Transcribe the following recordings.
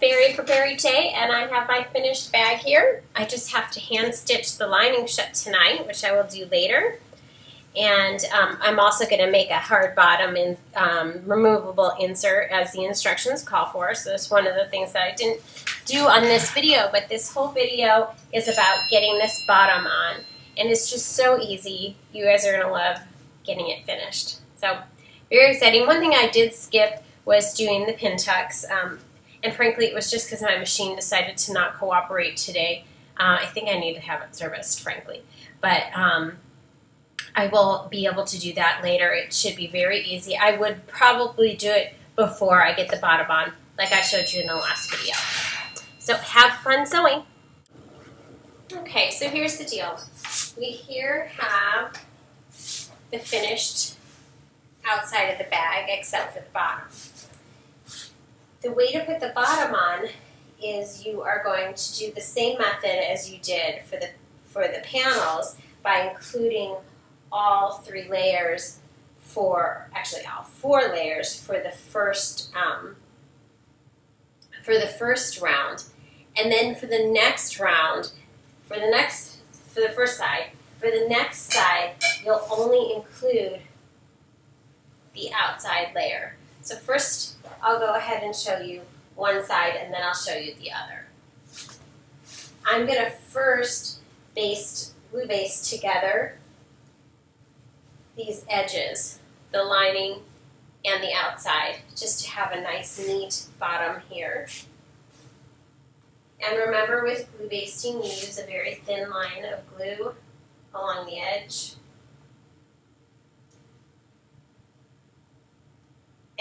Bari for Bari J, and I have my finished bag here. I just have to hand stitch the lining shut tonight, which I will do later. And I'm also going to make a hard bottom and removable insert as the instructions call for. So that's one of the things that I didn't do on this video, but this whole video is about getting this bottom on. And it's just so easy. You guys are going to love getting it finished. So very exciting. One thing I did skip was doing the pin tucks. And frankly, it was just because my machine decided to not cooperate today. I think I need to have it serviced, frankly. But I will be able to do that later. It should be very easy. I would probably do it before I get the bottom on, like I showed you in the last video. So have fun sewing. Okay, so here's the deal. We here have the finished outside of the bag, except for the bottom. The way to put the bottom on is you are going to do the same method as you did for the panels by including all 3 layers actually all 4 layers for the first round, and then for the next round, for the first side, for the next side, you'll only include the outside layer. So first, I'll go ahead and show you one side, and then I'll show you the other. I'm going to first glue baste together these edges, the lining and the outside, just to have a nice, neat bottom here. And remember, with glue basting, you use a very thin line of glue along the edge.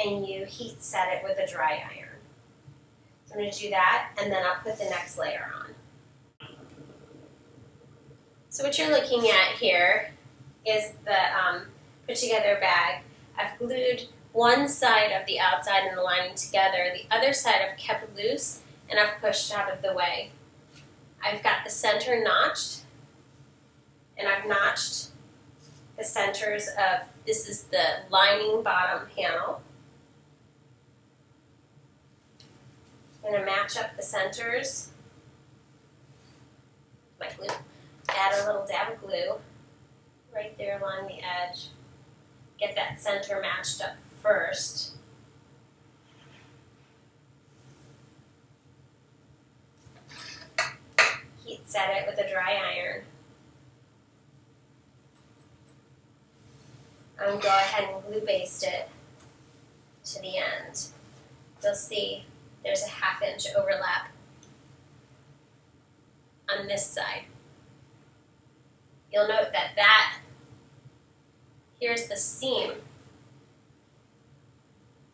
And you heat set it with a dry iron. So I'm going to do that, and then I'll put the next layer on. So what you're looking at here is the put together bag. I've glued one side of the outside and the lining together. The other side I've kept loose and I've pushed out of the way. I've got the center notched, and I've notched the centers of, this is the lining bottom panel. I'm going to match up the centers. My glue. Add a little dab of glue right there along the edge. Get that center matched up first. Heat set it with a dry iron. I'm going to go ahead and glue baste it to the end. You'll see there's a 1/2 inch overlap on this side. You'll note that here's the seam,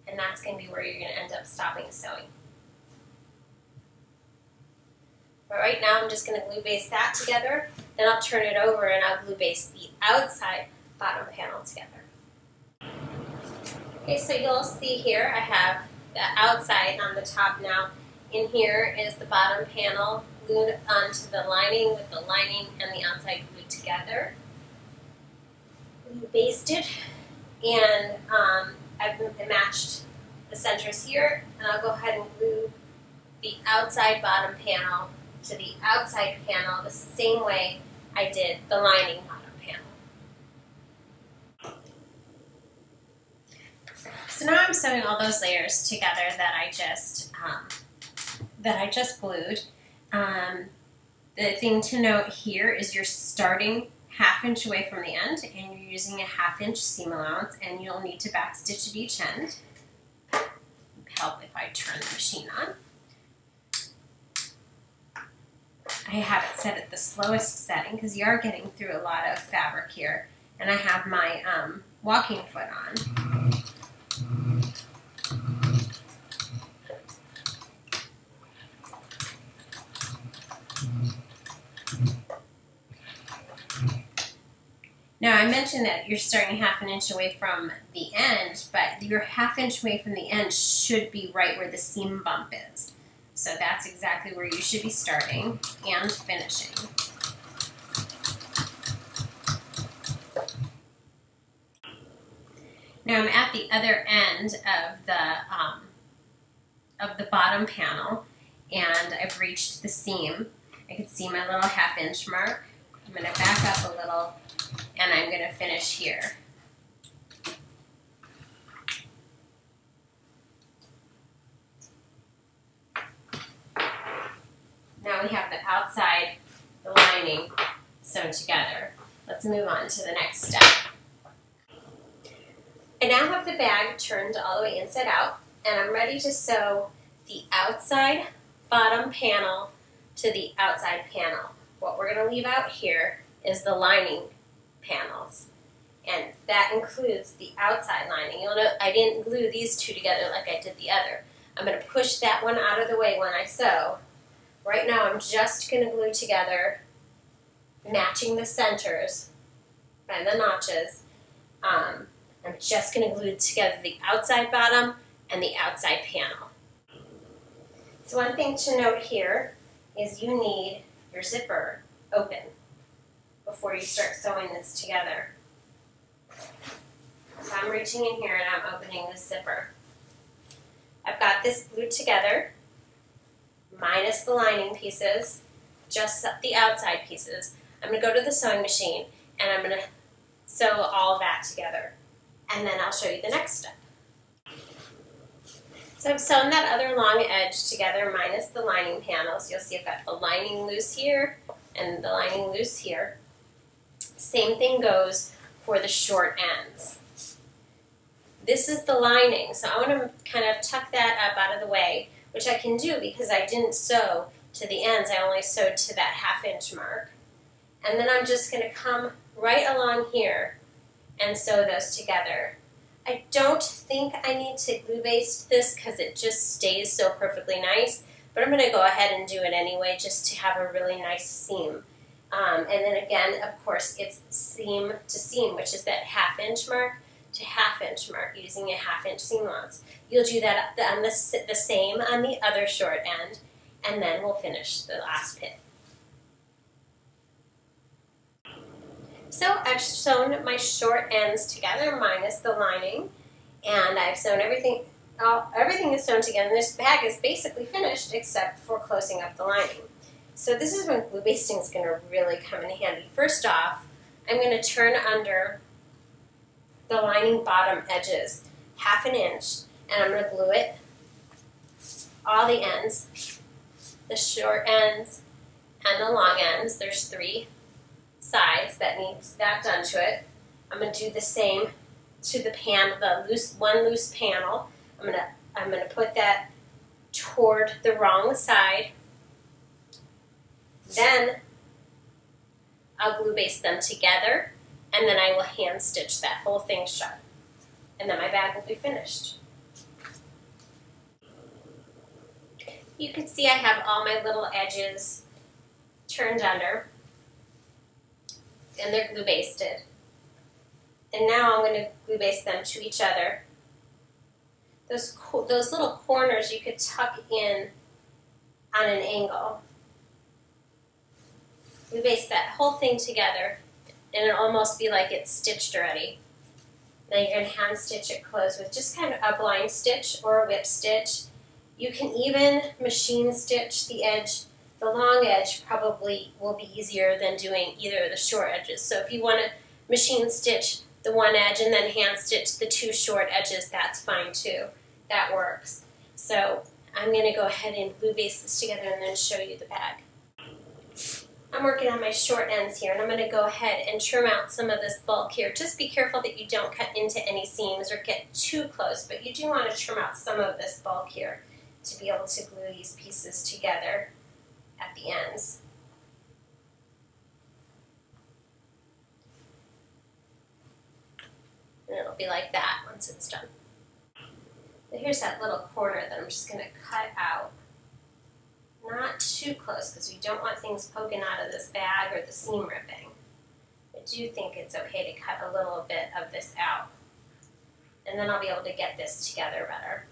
and that's going to be where you're going to end up stopping sewing. But right now I'm just going to glue baste that together, then I'll turn it over and I'll glue baste the outside bottom panel together. Okay, so you'll see here I have the outside on the top now. In here is the bottom panel glued onto the lining with the lining and the outside glued together. Glue basted, and I've matched the centers here, and I'll go ahead and glue the outside bottom panel to the outside panel the same way I did the lining bottom panel. So now I'm sewing all those layers together that I just glued. The thing to note here is you're starting 1/2 inch away from the end, and you're using a 1/2 inch seam allowance, and you'll need to back stitch at each end. Help if I turn the machine on. I have it set at the slowest setting because you are getting through a lot of fabric here, and I have my walking foot on. Now, I mentioned that you're starting 1/2 inch away from the end, but your 1/2 inch away from the end should be right where the seam bump is. So that's exactly where you should be starting and finishing. Now I'm at the other end of the bottom panel, and I've reached the seam. I can see my little 1/2 inch mark. I'm going to back up a little, and I'm going to finish here. Now we have the outside, the lining sewn together. Let's move on to the next step. I now have the bag turned all the way inside out, and I'm ready to sew the outside bottom panel to the outside panel. What we're going to leave out here is the lining panels, and that includes the outside lining. You'll note I didn't glue these two together like I did the other. I'm going to push that one out of the way when I sew. Right now I'm just going to glue together, matching the centers and the notches. I'm just going to glue together the outside bottom and the outside panel. So one thing to note here is you need your zipper open before you start sewing this together. So I'm reaching in here and I'm opening this zipper. I've got this glued together, minus the lining pieces, just the outside pieces. I'm going to go to the sewing machine and I'm going to sew all of that together. And then I'll show you the next step. So I've sewn that other long edge together minus the lining panels. You'll see I've got the lining loose here and the lining loose here. Same thing goes for the short ends. This is the lining, so I want to kind of tuck that up out of the way, which I can do because I didn't sew to the ends. I only sewed to that 1/2 inch mark. And then I'm just going to come right along here and sew those together. I don't think I need to glue baste this because it just stays so perfectly nice, but I'm going to go ahead and do it anyway just to have a really nice seam. And then again, of course, it's seam to seam, which is that 1/2 inch mark to 1/2 inch mark using a 1/2 inch seam allowance. You'll do that on the same on the other short end, and then we'll finish the last pit. So I've sewn my short ends together minus the lining, and I've sewn everything. Everything is sewn together. This bag is basically finished except for closing up the lining. So this is when glue basting is going to really come in handy. First off, I'm going to turn under the lining bottom edges 1/2 inch, and I'm going to glue it, all the ends, the short ends and the long ends. There's 3 sides that needs that done to it. I'm going to do the same to the one loose panel. I'm going to put that toward the wrong side. Then I'll glue baste them together, and then I will hand stitch that whole thing shut. And then my bag will be finished. You can see I have all my little edges turned under, and they're glue basted. And now I'm going to glue baste them to each other. Those little corners you could tuck in on an angle. Glue baste that whole thing together, and it'll almost be like it's stitched already. Now you're going to hand stitch it closed with just kind of a blind stitch or a whip stitch. You can even machine stitch the edge. The long edge probably will be easier than doing either of the short edges. So if you want to machine stitch the one edge and then hand stitch the 2 short edges, that's fine too. That works. So I'm going to go ahead and glue baste this together and then show you the bag. I'm working on my short ends here, and I'm going to go ahead and trim out some of this bulk here. Just be careful that you don't cut into any seams or get too close, but you do want to trim out some of this bulk here to be able to glue these pieces together at the ends. And it'll be like that once it's done. But here's that little corner that I'm just going to cut out. Not too close because we don't want things poking out of this bag or the seam ripping. I do think it's okay to cut a little bit of this out. And then I'll be able to get this together better.